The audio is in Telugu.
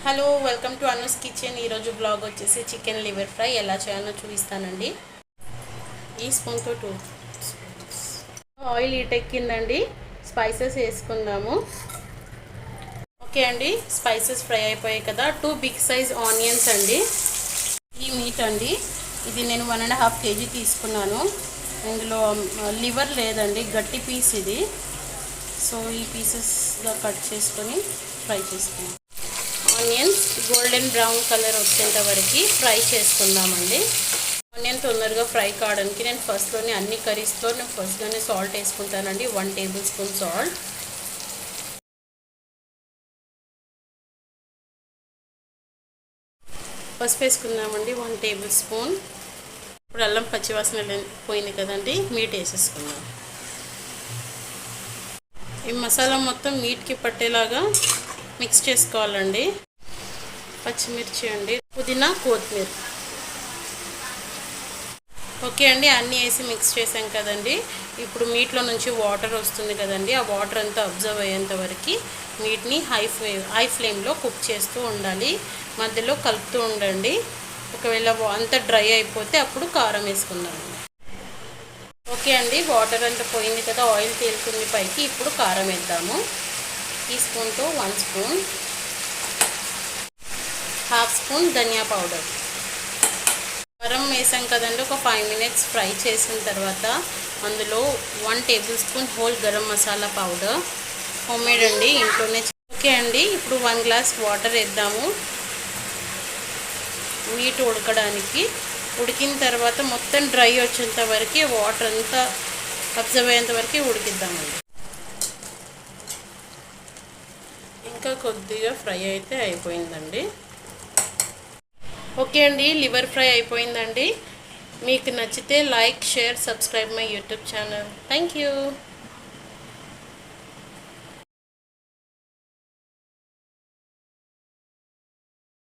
Hello welcome to Anu's kitchen. ఈరోజు బ్లాగ్ వచ్చేసి చికెన్ లివర్ ఫ్రై ఎలా చేయాలో చూపిస్తానండి. ఈ స్పూన్తో 2 ఆయిల్ ఎక్కిందండి. స్పైసెస్ వేసుకుందాము. ఓకే అండి, స్పైసెస్ ఫ్రై అయిపోయాయి కదా. 2 బిగ్ సైజ్ ఆనియన్స్ అండి. ఈ మీట్ అండి, ఇది నేను 1.5 kg తీసుకున్నాను. ఇందులో లివర్ లేదండి, గట్టి పీస్ ఇది. సో ఈ పీసెస్గా కట్ చేసుకొని ఫ్రై చేసుకున్నాం. ఆనియన్స్ గోల్డెన్ బ్రౌన్ కలర్ వచ్చేంత వరకు ఫ్రై చేసుకుందామండి. ఆనియన్ తొందరగా ఫ్రై కావడానికి నేను ఫస్ట్లోనే అన్ని కర్రీస్లో ఫస్ట్లోనే సాల్ట్ వేసుకుంటానండి. 1 టేబుల్ స్పూన్ సాల్ట్, పసుపు వేసుకుందామండి 1 టేబుల్ స్పూన్. ఇప్పుడు అల్లం పచ్చివాసన పోయింది కదండి, మీట్ వేసేసుకుందాం. ఈ మసాలా మొత్తం మీట్కి పట్టేలాగా మిక్స్ చేసుకోవాలండి. పచ్చిమిర్చి అండి, పుదీనా, కొత్తిమీర. ఓకే అండి, అన్నీ వేసి మిక్స్ చేసాం కదండి. ఇప్పుడు మీట్లో నుంచి వాటర్ వస్తుంది కదండి, ఆ వాటర్ అంతా అబ్జర్వ్ అయ్యేంత వరకు మీట్ని హై ఫ్లేమ్లో కుక్ చేస్తూ ఉండాలి. మధ్యలో కలుపుతూ ఉండండి. ఒకవేళ అంతా డ్రై అయిపోతే అప్పుడు కారం వేసుకుందామండి. ఓకే అండి, వాటర్ అంతా పోయింది కదా, ఆయిల్ తేలుతుంది పైకి. ఇప్పుడు కారం వేద్దాము. ఈ స్పూన్తో 1 స్పూన్, 1/2 స్పూన్ ధనియా పౌడర్. కారం వేసాం కదండి. ఒక 5 మినిట్స్ ఫ్రై చేసిన తర్వాత అందులో 1 table spoon whole garam masala powder, homemade అండి, ఇంట్లోనే. ఓకే అండి, ఇప్పుడు 1 గ్లాస్ వాటర్ వేద్దాము మీట్ ఉడకడానికి. ఉడికిన తర్వాత మొత్తం డ్రై వచ్చేంత వరకు వాటర్ అంతా అబ్జర్వ్ అయ్యేంత వరకు ఉడికిద్దామండి. ఇంకా కొద్దిగా ఫ్రై అయితే అయిపోయిందండి. ఓకే అండి, లివర్ ఫ్రై అయిపోయిందండి. మీకు నచ్చితే like, share, subscribe my YouTube channel. Thank you.